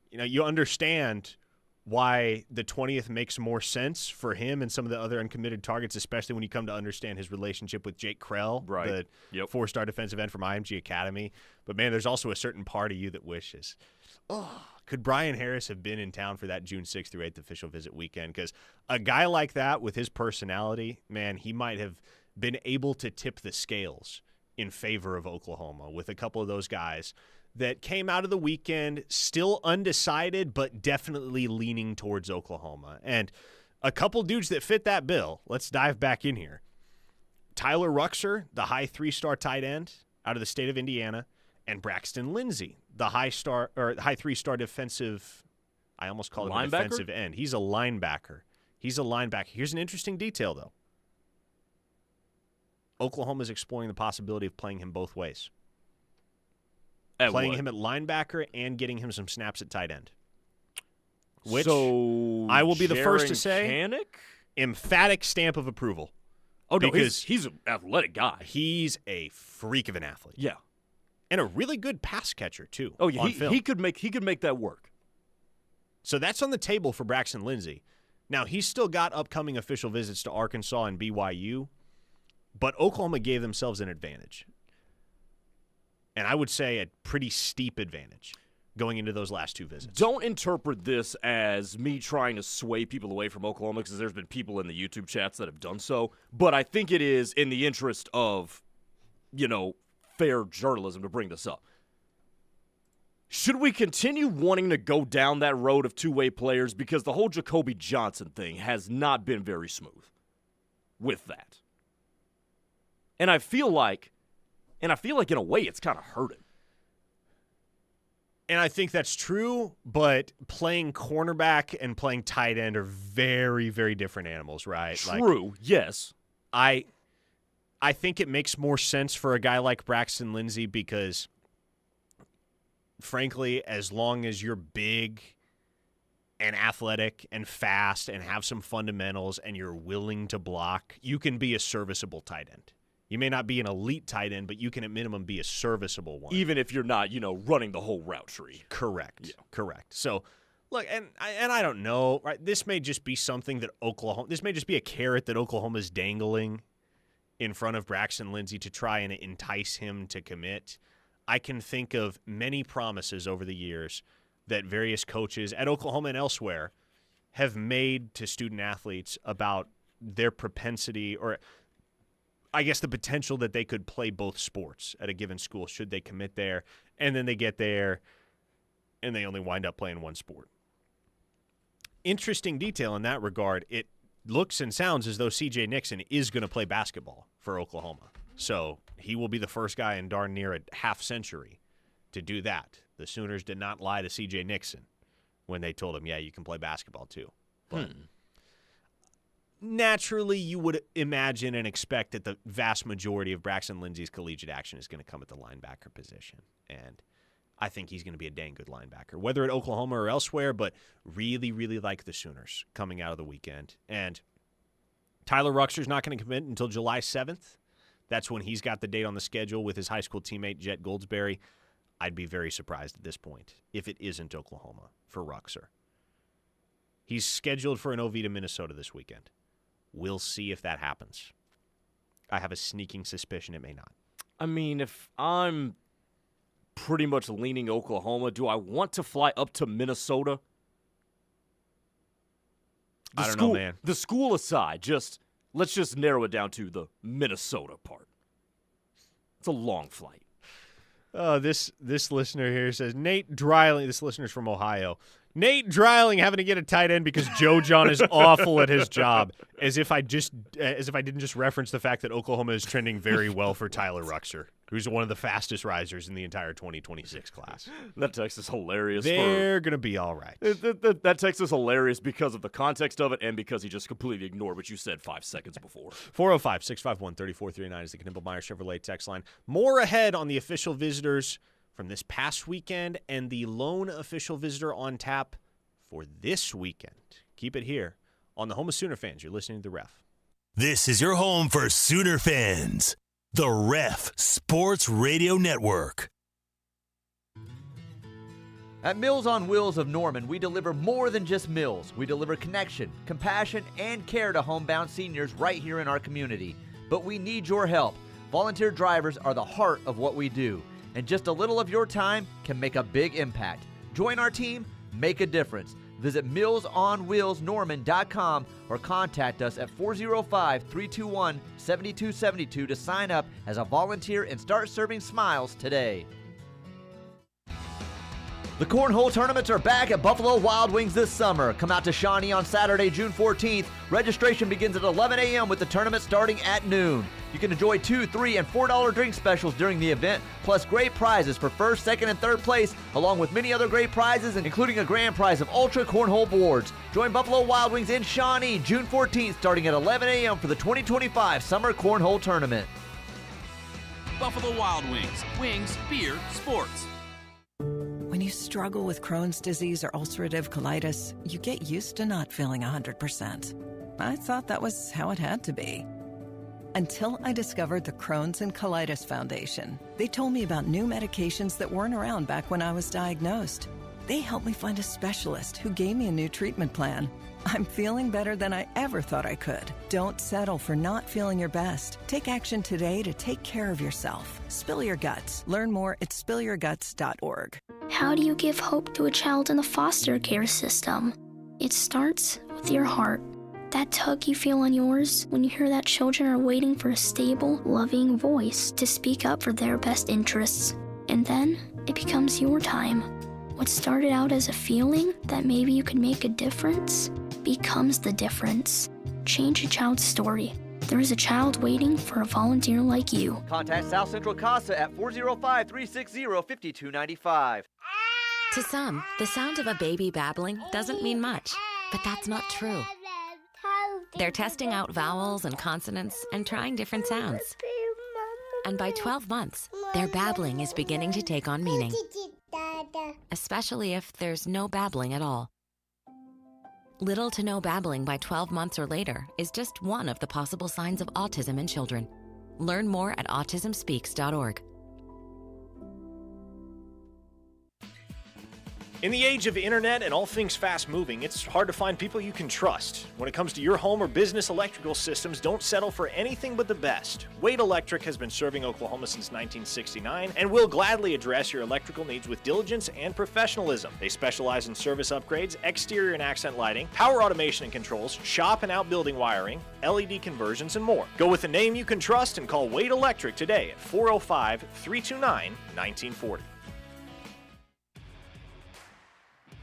you understand why the 20th makes more sense for him and some of the other uncommitted targets, especially when you come to understand his relationship with Jake Krell, the 4-star defensive end from IMG Academy. But, man, there's also a certain part of you that wishes, could Brian Harris have been in town for that June 6th through 8th official visit weekend? Because a guy like that with his personality, man, he might have been able to tip the scales in favor of Oklahoma with a couple of those guys that came out of the weekend still undecided, but definitely leaning towards Oklahoma. And a couple dudes that fit that bill. Let's dive back in here. Tyler Ruxer, the high 3-star tight end out of the state of Indiana, and Braxton Lindsey, the high 3-star defensive. I almost called him a defensive end. He's a linebacker. Here's an interesting detail, though. Oklahoma's exploring the possibility of playing him both ways. Playing him at linebacker and getting him some snaps at tight end. Which I will be the first to say, emphatic stamp of approval. Oh, no, he's an athletic guy. He's a freak of an athlete. Yeah. And a really good pass catcher, too. Oh, yeah, he could make that work. So that's on the table for Braxton Lindsey. Now, he's still got upcoming official visits to Arkansas and BYU, but Oklahoma gave themselves an advantage. And I would say a pretty steep advantage going into those last 2 visits. Don't interpret this as me trying to sway people away from Oklahoma, because there's been people in the YouTube chats that have done so. But I think it is in the interest of, fair journalism to bring this up. Should we continue wanting to go down that road of two-way players? Because the whole Jacoby Johnson thing has not been very smooth with that. And I feel like in a way it's kind of hurt him. And I think that's true, but playing cornerback and playing tight end are very, very different animals, right? True, yes. I think it makes more sense for a guy like Braxton Lindsey because, frankly, as long as you're big and athletic and fast and have some fundamentals and you're willing to block, you can be a serviceable tight end. You may not be an elite tight end, but you can at minimum be a serviceable one. Even if you're not, running the whole route tree. Correct. Yeah. Correct. So, look, and I don't know, right? This may just be something that this may just be a carrot that Oklahoma's dangling in front of Braxton Lindsey to try and entice him to commit. I can think of many promises over the years that various coaches at Oklahoma and elsewhere have made to student athletes about their propensity, or I guess the potential that they could play both sports at a given school should they commit there, and then they get there and they only wind up playing one sport. Interesting detail in that regard, it looks and sounds as though C.J. Nixon is going to play basketball for Oklahoma. So he will be the first guy in darn near a half century to do that. The Sooners did not lie to C.J. Nixon when they told him, yeah, you can play basketball too. But naturally, you would imagine and expect that the vast majority of Braxton Lindsey's collegiate action is going to come at the linebacker position. And I think he's going to be a dang good linebacker, whether at Oklahoma or elsewhere, but really, really like the Sooners coming out of the weekend. And Tyler Ruxer's not going to commit until July 7th. That's when he's got the date on the schedule with his high school teammate, Jet Goldsberry. I'd be very surprised at this point if it isn't Oklahoma for Ruxer. He's scheduled for an OV to Minnesota this weekend. We'll see if that happens. I have a sneaking suspicion it may not. I mean, if I'm pretty much leaning Oklahoma, do I want to fly up to Minnesota? I don't know, man. The school aside, let's just narrow it down to the Minnesota part. It's a long flight. This listener here says, Nate Dryling, this listener's from Ohio. Nate Dreiling having to get a tight end because Joe John is awful at his job. As if I didn't just reference the fact that Oklahoma is trending very well for Tyler Ruxer, who's one of the fastest risers in the entire 2026 class. That text is hilarious. They're going to be all right. That text is hilarious because of the context of it and because he just completely ignored what you said 5 seconds before. 405-651-3439 is the Knippelmeyer Chevrolet text line. More ahead on the official visitors from this past weekend and the lone official visitor on tap for this weekend. Keep it here on the home of Sooner fans. You're listening to The Ref. This is your home for Sooner fans. The Ref Sports Radio Network. At Meals on Wheels of Norman, we deliver more than just meals. We deliver connection, compassion, and care to homebound seniors right here in our community. But we need your help. Volunteer drivers are the heart of what we do, and just a little of your time can make a big impact. Join our team, make a difference. Visit MealsOnWheelsNorman.com or contact us at 405-321-7272 to sign up as a volunteer and start serving smiles today. The Cornhole Tournaments are back at Buffalo Wild Wings this summer. Come out to Shawnee on Saturday, June 14th. Registration begins at 11 a.m. with the tournament starting at noon. You can enjoy $2, $3, and $4 drink specials during the event, plus great prizes for first, second, and third place, along with many other great prizes, including a grand prize of Ultra Cornhole boards. Join Buffalo Wild Wings in Shawnee, June 14th, starting at 11 a.m. for the 2025 Summer Cornhole Tournament. Buffalo Wild Wings. Wings, beer, sports. When you struggle with Crohn's disease or ulcerative colitis, you get used to not feeling 100%. I thought that was how it had to be. Until I discovered the Crohn's and Colitis Foundation. They told me about new medications that weren't around back when I was diagnosed. They helped me find a specialist who gave me a new treatment plan. I'm feeling better than I ever thought I could. Don't settle for not feeling your best. Take action today to take care of yourself. Spill your guts. Learn more at spillyourguts.org. How do you give hope to a child in the foster care system? It starts with your heart. That tug you feel on yours when you hear that children are waiting for a stable, loving voice to speak up for their best interests. And then it becomes your time. What started out as a feeling that maybe you could make a difference becomes the difference. Change a child's story. There is a child waiting for a volunteer like you. Contact South Central CASA at 405-360-5295. To some, the sound of a baby babbling doesn't mean much, but that's not true. They're testing out vowels and consonants and trying different sounds. And by 12 months, their babbling is beginning to take on meaning, especially if there's no babbling at all. Little to no babbling by 12 months or later is just one of the possible signs of autism in children. Learn more at autismspeaks.org. In the age of internet and all things fast-moving, it's hard to find people you can trust. When it comes to your home or business electrical systems, don't settle for anything but the best. Wade Electric has been serving Oklahoma since 1969 and will gladly address your electrical needs with diligence and professionalism. They specialize in service upgrades, exterior and accent lighting, power automation and controls, shop and outbuilding wiring, LED conversions, and more. Go with a name you can trust and call Wade Electric today at 405-329-1940.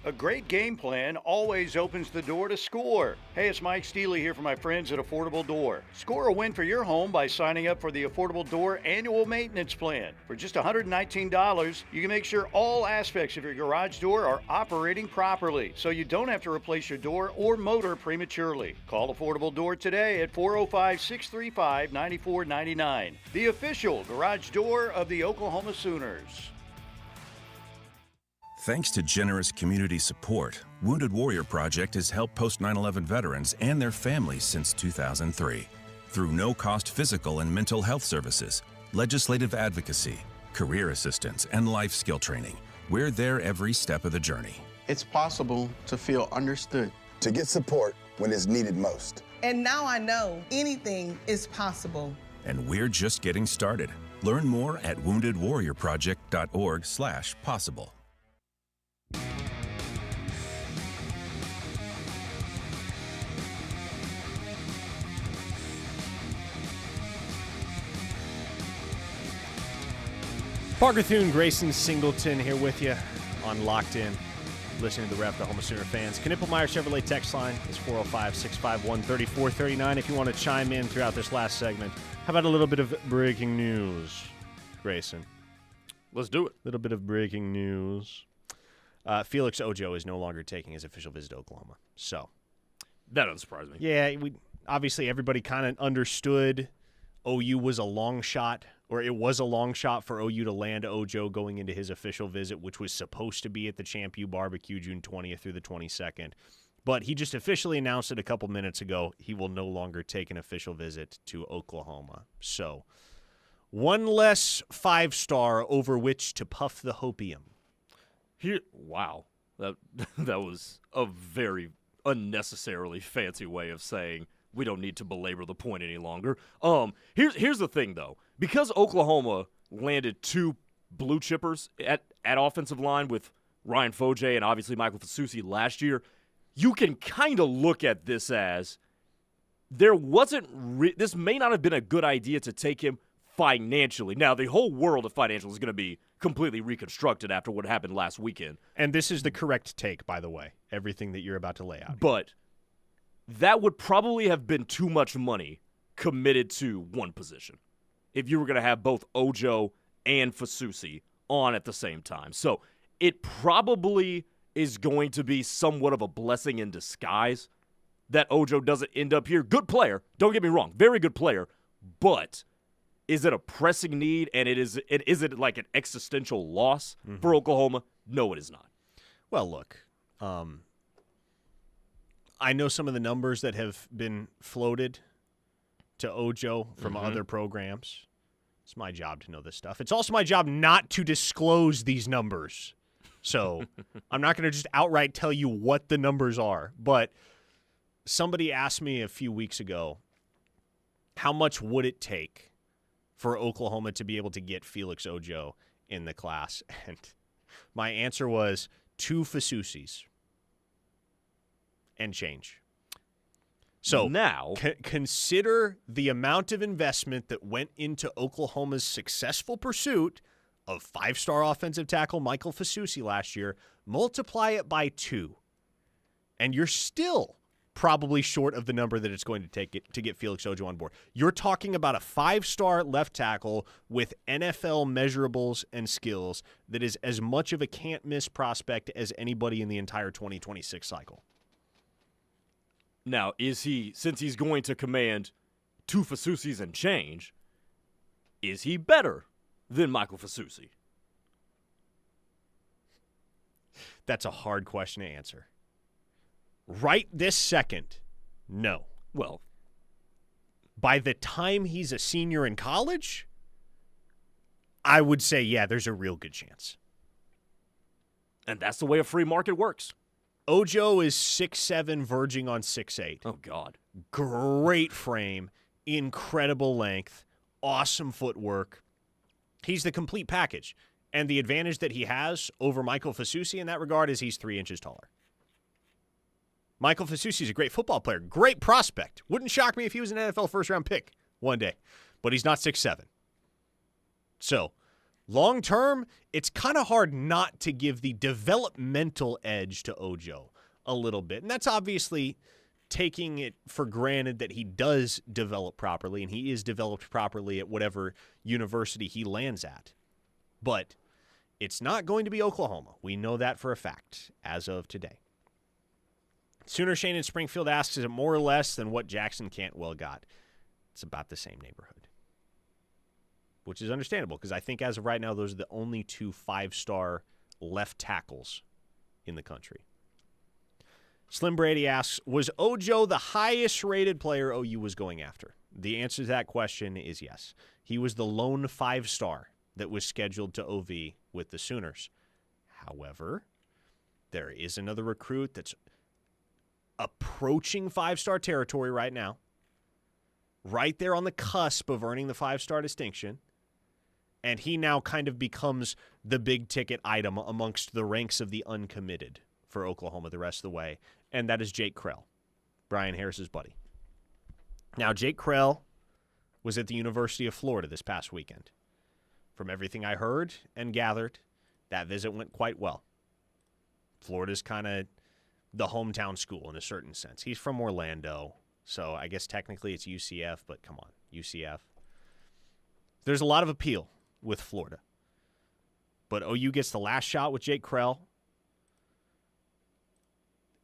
A great game plan always opens the door to score. Hey, it's Mike Steely here for my friends at Affordable Door. Score a win for your home by signing up for the Affordable Door Annual Maintenance Plan. For just $119, you can make sure all aspects of your garage door are operating properly, so you don't have to replace your door or motor prematurely. Call Affordable Door today at 405-635-9499. The official garage door of the Oklahoma Sooners. Thanks to generous community support, Wounded Warrior Project has helped post 9/11 veterans and their families since 2003. Through no-cost physical and mental health services, legislative advocacy, career assistance, and life skill training, we're there every step of the journey. It's possible to feel understood. To get support when it's needed most. And now I know anything is possible. And we're just getting started. Learn more at woundedwarriorproject.org/possible. Parker Thune, Grayson Singleton here with you on Locked In. listening to the Ref, the Home of Sooner fans. Knippelmeyer Chevrolet text line is 405-651-3439 if you want to chime in throughout this last segment. How about a little bit of breaking news, Grayson? Let's do it. A little bit of breaking news. Felix Ojo is no longer taking his official visit to Oklahoma. So that doesn't surprise me. Yeah, obviously everybody kind of understood OU was a long shot, or it was a long shot for OU to land Ojo going into his official visit, which was supposed to be at the Champ U Barbecue June 20th through the 22nd. But he just officially announced it a couple minutes ago. He will no longer take an official visit to Oklahoma. So one less 5-star over which to puff the hopium. Wow. That was a very unnecessarily fancy way of saying we don't need to belabor the point any longer. Here's the thing, though. Because Oklahoma landed 2 blue chippers at offensive line with Ryan Foje and obviously Michael Fasusi last year, you can kind of look at this as there wasn't this may not have been a good idea to take him financially. Now, the whole world of financial is going to be completely reconstructed after what happened last weekend. And this is the correct take, by the way, everything that you're about to lay out. But that would probably have been too much money committed to one position if you were going to have both Ojo and Fasusi on at the same time. So it probably is going to be somewhat of a blessing in disguise that Ojo doesn't end up here. Good player, don't get me wrong, very good player, but is it a pressing need, and is it like an existential loss for Oklahoma? No, it is not. Well, look, I know some of the numbers that have been floated to Ojo from other programs. It's my job to know this stuff. It's also my job not to disclose these numbers. So I'm not going to just outright tell you what the numbers are. But somebody asked me a few weeks ago, how much would it take for Oklahoma to be able to get Felix Ojo in the class? And my answer was 2 Fasusis and change. So now consider the amount of investment that went into Oklahoma's successful pursuit of 5-star offensive tackle Michael Fasusi last year. Multiply it by 2, and you're still probably short of the number that it's going to take to get Felix Ojo on board. You're talking about a 5-star left tackle with NFL measurables and skills that is as much of a can't-miss prospect as anybody in the entire 2026 cycle. Now, since he's going to command 2 Fasusis and change, is he better than Michael Fasusi? That's a hard question to answer. Right this second, no. Well, by the time he's a senior in college, I would say, yeah, there's a real good chance. And that's the way a free market works. Ojo is 6'7", verging on 6'8". Oh, God. Great frame, incredible length, awesome footwork. He's the complete package. And the advantage that he has over Michael Fasusi in that regard is he's 3 inches taller. Michael Fasusi is a great football player, great prospect. Wouldn't shock me if he was an NFL first-round pick one day. But he's not 6'7". So, long-term, it's kind of hard not to give the developmental edge to Ojo a little bit. And that's obviously taking it for granted that he does develop properly, and he is developed properly at whatever university he lands at. But it's not going to be Oklahoma. We know that for a fact as of today. Sooner Shane in Springfield asks, is it more or less than what Jackson Cantwell got? It's about the same neighborhood, which is understandable because I think as of right now, those are the only 2 5-star left tackles in the country. Slim Brady asks, was Ojo the highest-rated player OU was going after? The answer to that question is yes. He was the lone 5-star that was scheduled to OV with the Sooners. However, there is another recruit that's approaching 5-star territory right now, right there on the cusp of earning the 5-star distinction, and he now kind of becomes the big-ticket item amongst the ranks of the uncommitted for Oklahoma the rest of the way, and that is Jake Krell, Brian Harris's buddy. Now, Jake Krell was at the University of Florida this past weekend. From everything I heard and gathered, that visit went quite well. Florida's kind of the hometown school in a certain sense. He's from Orlando, so I guess technically it's UCF, but come on, UCF. There's a lot of appeal with Florida. But OU gets the last shot with Jake Krell.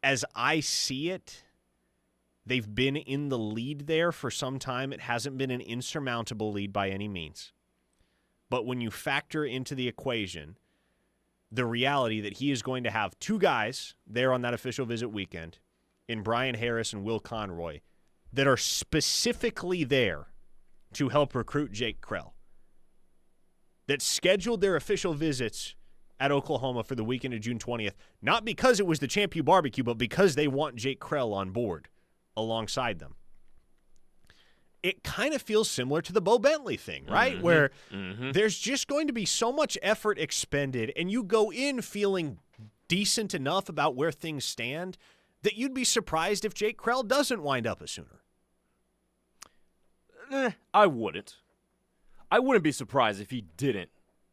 As I see it, they've been in the lead there for some time. It hasn't been an insurmountable lead by any means. But when you factor into the equation the reality that he is going to have two guys there on that official visit weekend in Brian Harris and Will Conroy that are specifically there to help recruit Jake Krell, that scheduled their official visits at Oklahoma for the weekend of June 20th, not because it was the Champ U barbecue, but because they want Jake Krell on board alongside them. It kind of feels similar to the Bo Bentley thing, right? Mm-hmm. Where Mm-hmm. there's just going to be so much effort expended, and you go in feeling decent enough about where things stand that you'd be surprised if Jake Krell doesn't wind up a Sooner. I wouldn't. I wouldn't be surprised if he didn't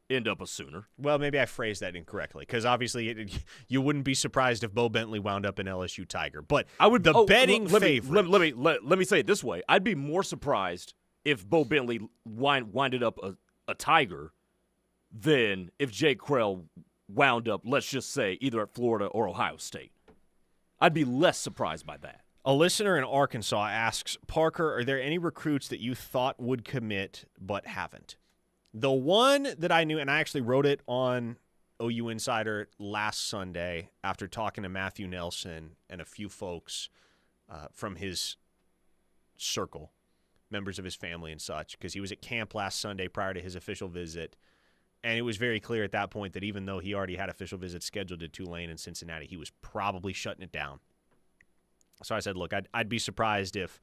end up a Sooner. Well, maybe I phrased that incorrectly, because obviously you wouldn't be surprised if Bo Bentley wound up an LSU Tiger. But I would. Betting favorite. Let me say it this way: I'd be more surprised if Bo Bentley winded up a Tiger than if Jake Krell wound up, let's just say, either at Florida or Ohio State. I'd be less surprised by that. A listener in Arkansas asks, Parker, are there any recruits that you thought would commit but haven't? The one that I knew, and I actually wrote it on OU Insider last Sunday after talking to Matthew Nelson and a few folks from his circle, members of his family and such, because he was at camp last Sunday prior to his official visit, and it was very clear at that point that even though he already had official visits scheduled to Tulane and Cincinnati, he was probably shutting it down. So I said, look, I'd be surprised if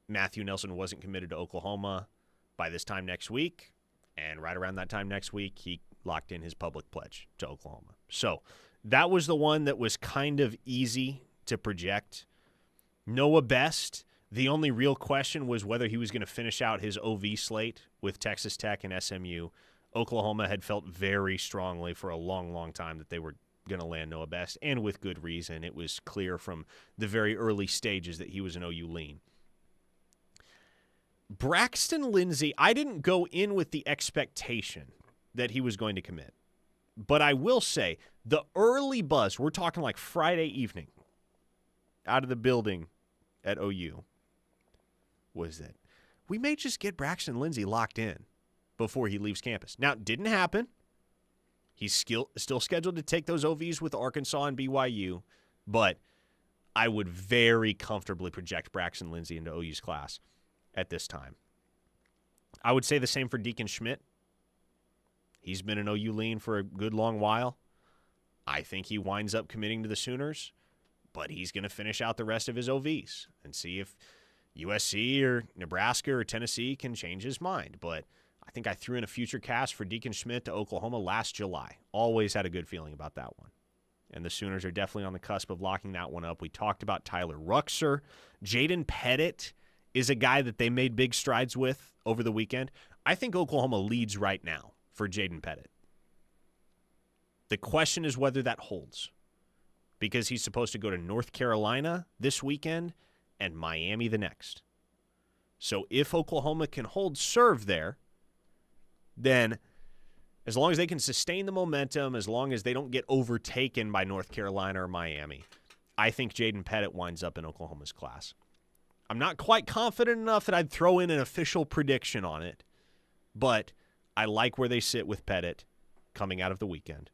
Matthew Nelson wasn't committed to Oklahoma by this time next week. And right around that time next week, he locked in his public pledge to Oklahoma. So that was the one that was kind of easy to project. Noah Best, the only real question was whether he was going to finish out his OV slate with Texas Tech and SMU. Oklahoma had felt very strongly for a long, long time that they were going to land Noah Best, and with good reason. It was clear from the very early stages that he was an OU lean. Braxton Lindsey, I didn't go in with the expectation that he was going to commit. But I will say, the early buzz, we're talking like Friday evening, out of the building at OU, was that we may just get Braxton Lindsey locked in before he leaves campus. Now, it didn't happen. He's still scheduled to take those OVs with Arkansas and BYU, but I would very comfortably project Braxton Lindsey into OU's class at this time. I would say the same for Deacon Schmitt. He's been an OU lean for a good long while. I think he winds up committing to the Sooners, but he's going to finish out the rest of his OVs and see if USC or Nebraska or Tennessee can change his mind. But I think I threw in a future cast for Deacon Schmitt to Oklahoma last July. Always had a good feeling about that one. And the Sooners are definitely on the cusp of locking that one up. We talked about Tyler Ruxer. Jayden Petit is a guy that they made big strides with over the weekend. I think Oklahoma leads right now for Jayden Petit. The question is whether that holds, because he's supposed to go to North Carolina this weekend and Miami the next. So if Oklahoma can hold serve there, then as long as they can sustain the momentum, as long as they don't get overtaken by North Carolina or Miami, I think Jayden Petit winds up in Oklahoma's class. I'm not quite confident enough that I'd throw in an official prediction on it, but I like where they sit with Petit coming out of the weekend.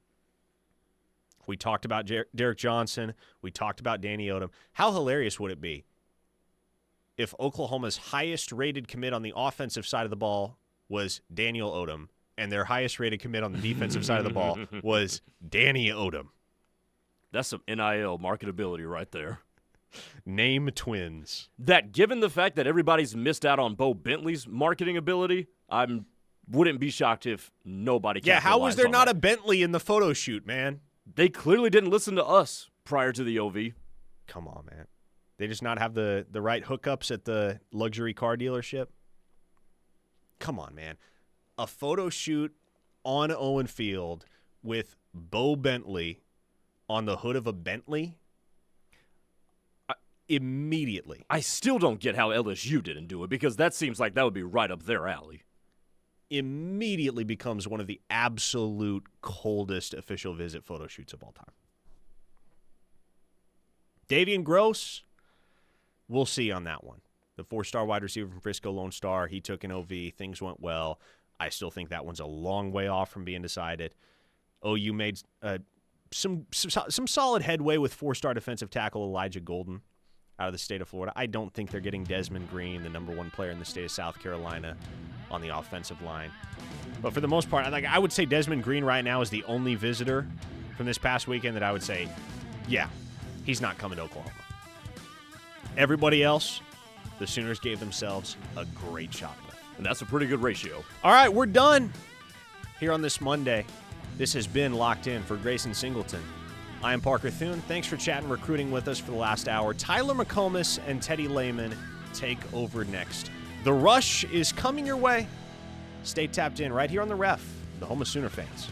We talked about Derek Johnson. We talked about Danny Odem. How hilarious would it be if Oklahoma's highest-rated commit on the offensive side of the ball was Daniel Odem, and their highest-rated commit on the defensive side of the ball was Danny Odem? That's some NIL marketability right there. Name twins. That, given the fact that everybody's missed out on Bo Bentley's marketing ability, I wouldn't be shocked if nobody. Yeah, how was there not that. a Bentley in the photo shoot, man? They clearly didn't listen to us prior to the OV. Come on, man. They just not have the right hookups at the luxury car dealership? Come on, man. A photo shoot on Owen Field with Bo Bentley on the hood of a Bentley, immediately. I still don't get how LSU didn't do it, because that seems like that would be right up their alley. Immediately becomes one of the absolute coldest official visit photo shoots of all time. Davian Groce, we'll see on that one. The 4-star wide receiver from Frisco, Lone Star, he took an OV. Things went well. I still think that one's a long way off from being decided. OU made some solid headway with 4-star defensive tackle Elijah Golden out of the state of Florida. I don't think they're getting Desmond Green, the number 1 player in the state of South Carolina, on the offensive line. But for the most part, I would say Desmond Green right now is the only visitor from this past weekend that I would say, yeah, he's not coming to Oklahoma. Everybody else, the Sooners gave themselves a great shot with. And that's a pretty good ratio. All right, we're done here on this Monday. This has been Locked In for Grayson Singleton. I am Parker Thune. Thanks for chatting recruiting with us for the last hour. Tyler McComas and Teddy Lehman take over next. The Rush is coming your way. Stay tapped in right here on The Ref, the home of Sooner fans.